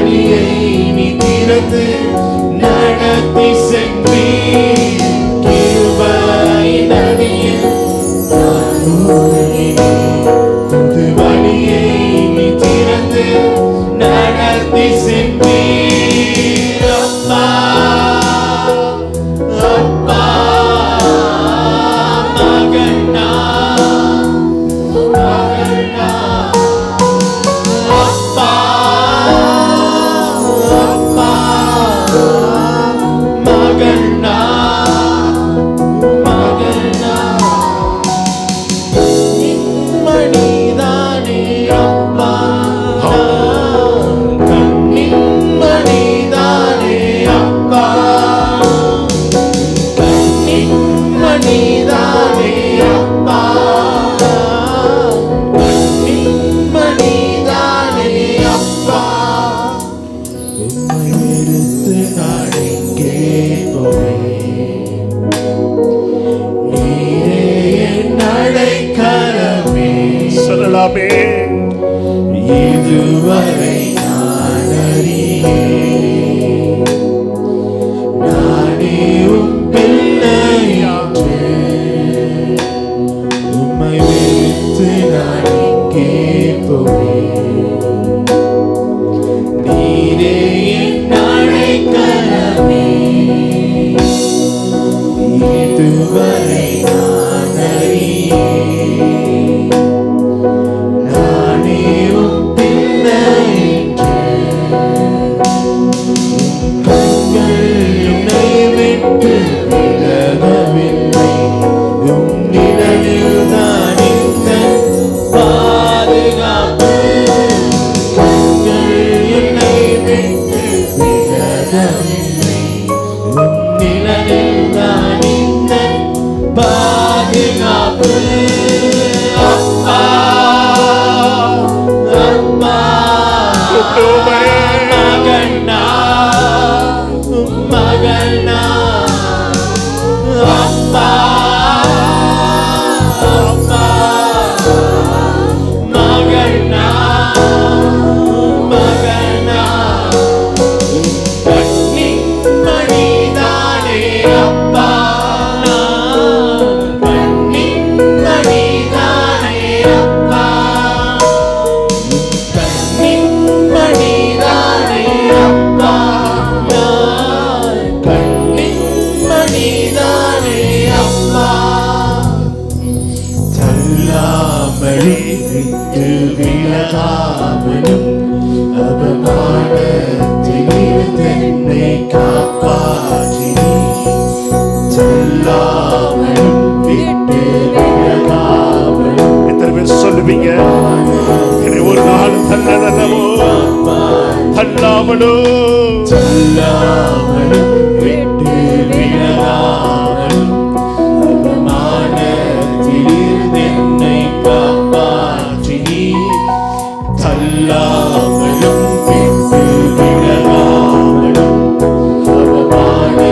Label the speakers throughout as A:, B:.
A: வழியை நீ திறந்து நடத்தி சென்றீர். கிருபையின் நதியில் நான் மூழ்கினேன். புது வழியை நீ திறந்து நடத்தி சென்றீர். அப்பா அப்பா மகனா மகனா அப்பா அப்பா மகனா மகனா மணிதானே அப்பா கண்ணின் மணிதானே அப்பா கண்ணின் மணிதானே அப்பா கண்ணின் மணிதானே அப்பா. உம்மை வெறுத்து நான் எங்கே போவேன்? நீரே என் அடைக்கலமே.
B: சொல்லலாமே.
A: இதுவரை நான் அறியேன் நானே உம் பிள்ளை என்று. உம்மை வெறுத்து நான் எங்கே போவேன்? நீரே என் அடைக்கலமே. இதுவரை நான் அறியேன் நானே உம் பிள்ளை என்று. கண்கள் என்னை விட்டு விலகவில்லை. உம் நிழலில் தான் இந்த பாதுகாப்பு. கண்கள் என்னை விட்டு விலகவில்லை. உம் நிழலில் தான் இந்த பாதுகாப்பு. அப்பா அப்பா மகனா மகனா அப்பா அப்பா மகனா மகனா கண்ணின் மணிதானே அப்பா கண்ணின் மணிதானே அப்பா கண்ணின் மணிதானே அப்பா கண்ணின் மணிதானே அப்பா. தள்ளாமலே விட்டு விலகாமலும் அவமானத்திலிருந்து என்னை காப்பாற்றி. தள்ளாமலும் விட்டு விலகாமலும்.
B: எத்தனை பேர் சொல்லுவீங்க என்னை ஒரு நாள் தள்ளதல்லவோ தள்ளாமலோ
A: தள்ளாமலும் விட்டு விலகாமலும் அவமானத்திலிருந்து என்னை காப்பாற்றி. தள்ளாமலும் விட்டு விலகாமலும்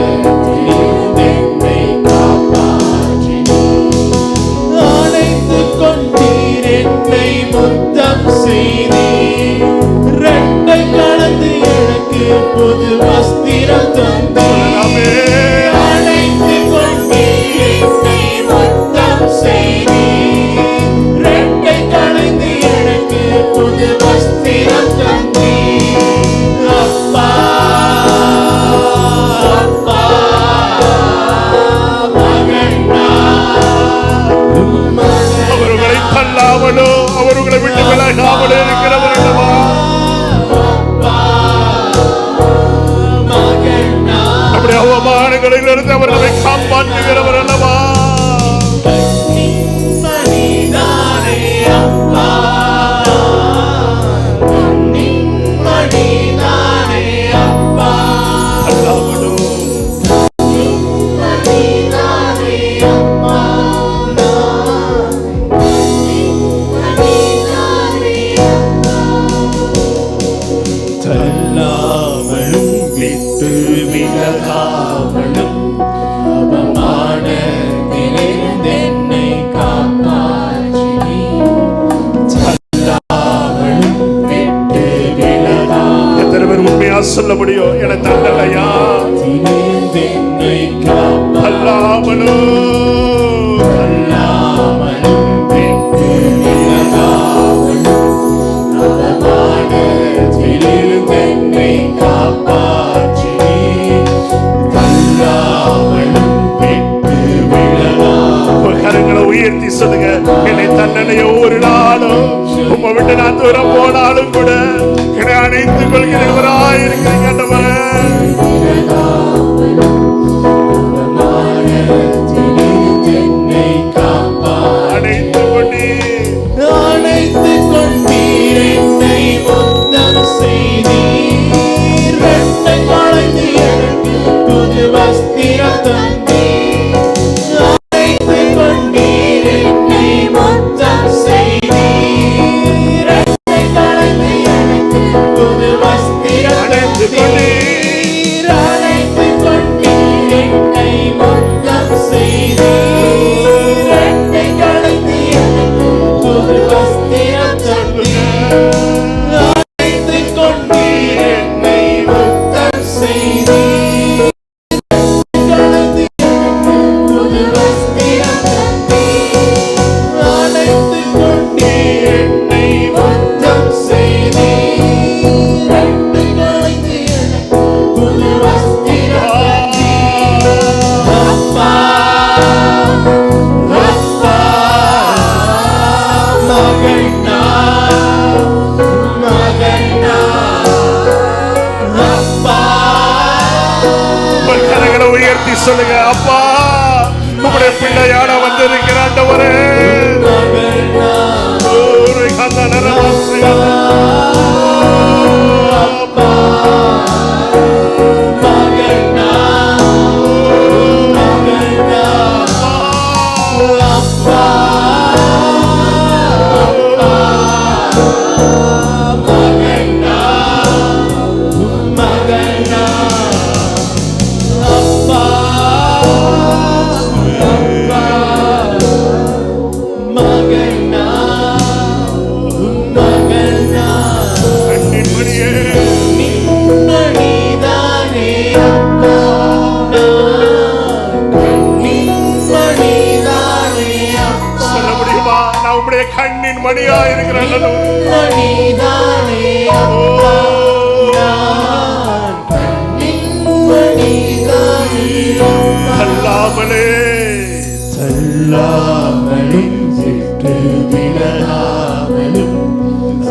A: அவமானத்திலிருந்து என்னை காப்பாற்றி. அணைத்துக் கொண்டீர் என்னை முத்தம் செய்தீர். ரெட்டை கலந்து எனக்கு புது வஸ்திரம் தந்தீர். அணைத்துக் கொண்டீர் என்னை முத்தம் செய்தீர். ரெட்டை கலந்து எனக்கு புது வஸ்திரம் தந்தீர். அப்பா அப்பா மகனா
B: அவர்களை தள்ளாமலோ அவர்களை விட்டு விலகாமலோ இருக்கிறவர் அல்லவா. அப்படி அவமானங்களிலிருந்து அவர்களை காப்பாற்றுகிறவர் அல்லவா.
A: மணிதானே அப்பா மணிதானே அப்பா
B: தள்ளாமலோ
A: மணிதானே அப்பா மணிதானே அப்பா. தள்ளாமலும் விட்டு விலகாமலும் அவமானத்திலிருந்து என்னை காப்பாற்றி. தள்ளாமலும் விட்டு விலகாமலும்
B: நான் சொல்ல முடியும்? என தள்ளலையா
A: என்னை காப்பார்
B: அல்லாமலோ
A: அல்லாமலும் விட்டு விலகாமலும் அவமானத்திலிருந்து என்னை காப்பாற்றினீர். தள்ளாமலும் விட்டு விலகாமலும்.
B: கரங்களை உயர்த்தி சொல்லுங்க, என்னை தன்னனையோ ஒரு நாளும் உங்க விட்டு நான் தூரம் போனாலும் கூட என்னை அணைத்துக் கொள்கிறவராயிருக்கிறீங்க ஆண்டவரே.
A: அணைத்துக் கொண்டீர் என்னை முத்தம் செய்தீர். இரட்டை களைந்து எனக்கு புது வஸ்திரம் தந்தீர். அணைத்துக் கொண்டீர் என்னை முத்தம் செய்தீர். இரட்டை களைந்து எனக்கு புது வஸ்திரம் தந்தீர். அணைத்துக் கொண்டீர் என்னை முத்தம் செய்தீர். இரட்டை களைந்து எனக்கு புது வஸ்திரம் தந்தீர். அணைத்துக் கொண்டீர் என்னை முத்தம் செய்தீர். களைந்து எனக்கு புது வஸ்திரம் தந்தீர். அணைத்துக் கொண்டீர் என்னை முத்தம் செய்தீர். இரட்டை களைந்து எனக்கு புது வஸ்திரம் தந்தீர். அப்பா அப்பா மகனா மகனா அப்பா
B: உங்கள் கரங்களை உயர்த்தி சொல்லுங்க, அப்பா உங்களுடைய பிள்ளையான வந்திருக்கிற ஆண்டவரே.
A: மகனா
B: ஒரு கந்தனரவாசியா.
A: அப்பா மகனா மகனா அப்பா மகனா மகனா அப்பா மகனா மகனா
B: கண்ணின் மணியே,
A: நிம்மதிதானே அப்பா நிம்மதிதானே அப்பா
B: சொல்ல முடியுமா? நான் உங்களுடைய கண்ணின் மணியா இருக்கிறேன்.
A: நிம்மதிதானே அப்பா நிம்மதிதானே
B: அல்லாமலே
A: தள்ளாமலும் விட்டு விலகாமலும்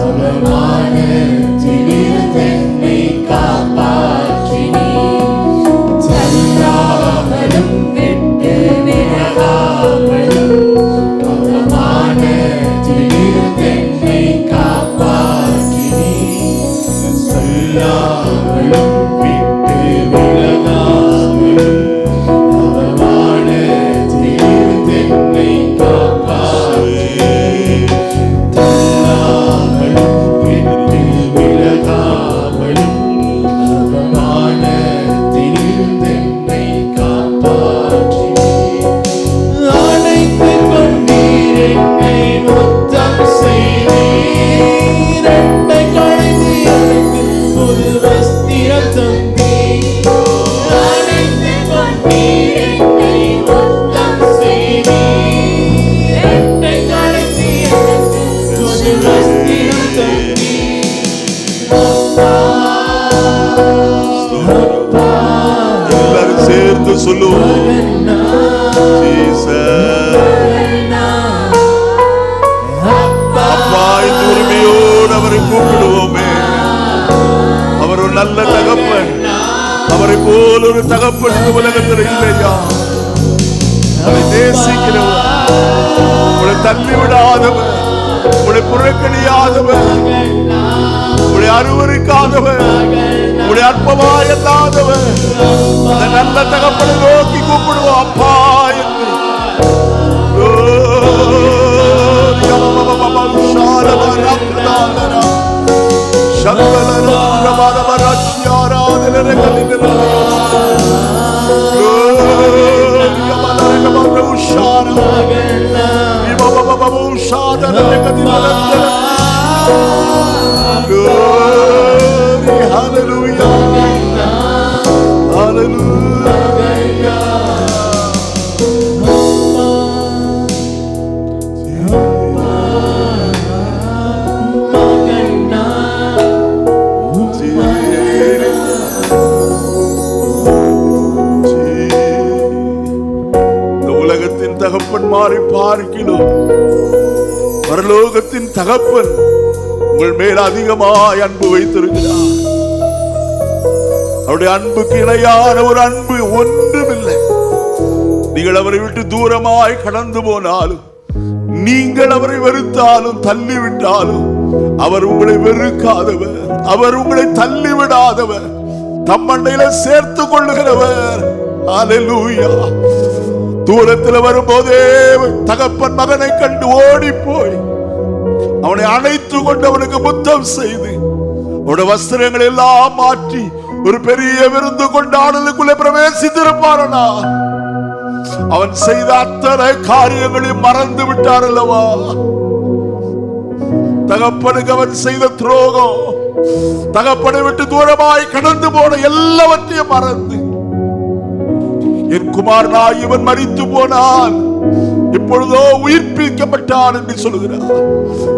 A: அவமானத்திலிருந்து என்னை காப்பாற்றினீர். தள்ளாமலும் விட்டு விலகாமலும் அவமானத்திலிருந்து என்னை காப்பாற்றினீர். தள்ளாமலும் விட்டு விலகாமலும் அவமானத்திலிருந்து என்னை காப்பாற்றினீர். தள்ளாமலும் விட்டு விலகாமலும் அவமானத்திலிருந்து என்னை காப்பாற்றினீர். அணைத்துக் கொண்டீர் என்னை முத்தம் செய்தீர். இரட்டை களைந்து எனக்கு புது வஸ்திரம் தந்தீர். அணைத்துக் கொண்டீர் என்னை முத்தம் செய்தீர். இரட்டை களைந்து எனக்கு புது வஸ்திரம் தந்தீர். அப்பா அப்பா
B: எல்லாரும் சேர்ந்து சொல்லுவோம்,
A: மகனா
B: ஜீசஸ்.
A: அப்பா
B: அப்பா, இந்த உரிமையோடு அவரை கூப்பிடுவோமே. அவர் ஒரு நல்ல தகப்பன். அவரை போல் ஒரு தகப்பன் இந்த உலகத்தில் இல்லையா? அவரை நேசிக்கிறவர், உங்களை தள்ளி விடாதவர், உங்களை புறக்கணியாதவர், உங்களை அருவருக்காதவர், உங்களை அற்பமாயல்லாதவர். அந்த நல்ல தகப்பனை நோக்கி கூப்பிடுவோம் அப்பா என்று. Hallelujah. உலகத்தின் தகப்பன்மாரை பார்க்கிறோம், பரலோகத்தின் தகப்பன் உங்கள் மேல் அதிகமாய் அன்பு வைத்திருக்கிறார். அவருடைய அன்புக்கு இணையான ஒரு அன்பு ஒன்றுமில்லை. நீங்கள் அவரை விட்டு தூரமாய் கடந்து போனாலும், நீங்கள் அவரை வெறுத்தாலும் தள்ளிவிட்டாலும், அவர் உங்களை வெறுக்காதவர், அவர் உங்களை தள்ளிவிடாதவர், தம்மண்டையில சேர்த்து கொள்ளுகிறவர். அல்லேலூயா. தூரத்தில் வரும்போதே தகப்பன் மகனை கண்டு ஓடி போய் அவனை அணைத்து கொண்டு அவனுக்கு முத்தம் செய்து அவனுடைய வஸ்திரங்களை எல்லாம் மாற்றி ஒரு பெரிய விருந்து கொண்டாடலுக்குள்ளே பிரவேசித்திருப்பாரனா? அவன் செய்த அத்தனை காரியங்களையும் மறந்து விட்டார் அல்லவா? தகப்பனுக்கு அவன் செய்த துரோகம், தகப்பனை விட்டு தூரமாய் கடந்து போன எல்லாவற்றையும் மறந்து, என் குமாரனாய் இவன் மரித்து போனான், இப்பொழுதோ உயிர்ப்பிக்கப்பட்டான் என்று சொல்கிறார்.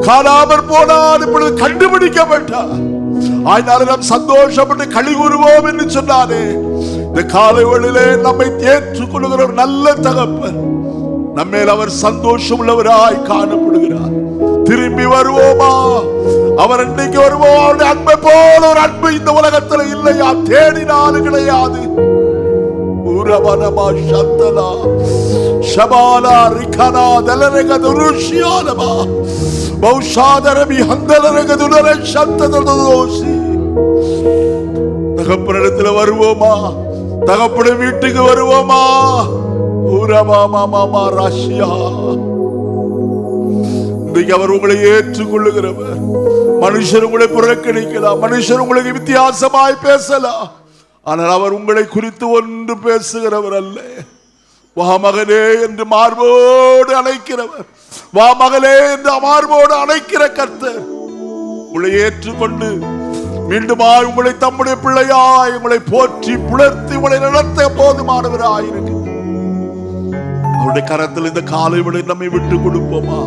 B: காணாமற் போனான், இப்பொழுது கண்டுபிடிக்கப்பட்டான். ஆயினாலும் நாம் சந்தோஷப்பட்டு களி கூறுவோம் என்று சொன்னானே. இந்த காலை வேளையிலே நம்மை ஏற்றுக்கொள்கிற ஒரு நல்ல தகப்பன் நம்மேல் அவர் சந்தோஷம் உள்ளவராய் காணப்படுகிறார். திரும்பி வருவோமா? அவர் இன்னைக்கு வருவோம். அவருடைய அன்பை போல ஒரு அன்பு இந்த உலகத்தில் இல்லையா? தேடினாலும் கிடையாது. தகப்பனிடத்தில் வருவோமா? தகப்பன வீட்டுக்கு வருவோமா? இன்றைக்கு அவர் உங்களை ஏற்றுக்கொள்ளுகிறவர். மனுஷர் உங்களை புறக்கணிக்கலாம், மனுஷர் உங்களுக்கு வித்தியாசமாய் பேசலாம், ஆனால் அவர் உங்களை குறித்து ஒன்று பேசுகிறவர் அல்ல. வா மகனே என்று மார்போடு அழைக்கிறவர், வா மகளே என்று மார்போடு அழைக்கிற கர்த்தர் உங்களை ஏற்றுக்கொண்டு மீண்டும் உங்களை தம்முடைய பிள்ளையாய் உங்களை போற்றி புலர்த்தி உங்களை நடத்த போதுமானவராயிருக்கு. அவருடைய கரத்தில் இந்த காலை விட நம்மை விட்டு கொடுப்போமா?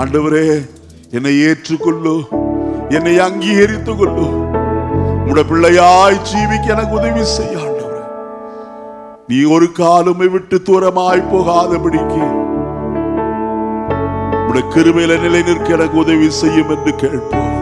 B: ஆண்டவரே, என்னை ஏற்றுக்கொள்ளு, என்னை அங்கீகரித்துக் கொள்ளு, உடைய பிள்ளையாய் ஜீவிக்க எனக்கு உதவி செய்ய. ஆண்டவரே, நீ ஒரு காலமை விட்டு தூரமாய் போகாதபடிக்கு உடைய கிருபையில நிலை நிற்க எனக்கு உதவி செய்யும் என்று கேட்போம்.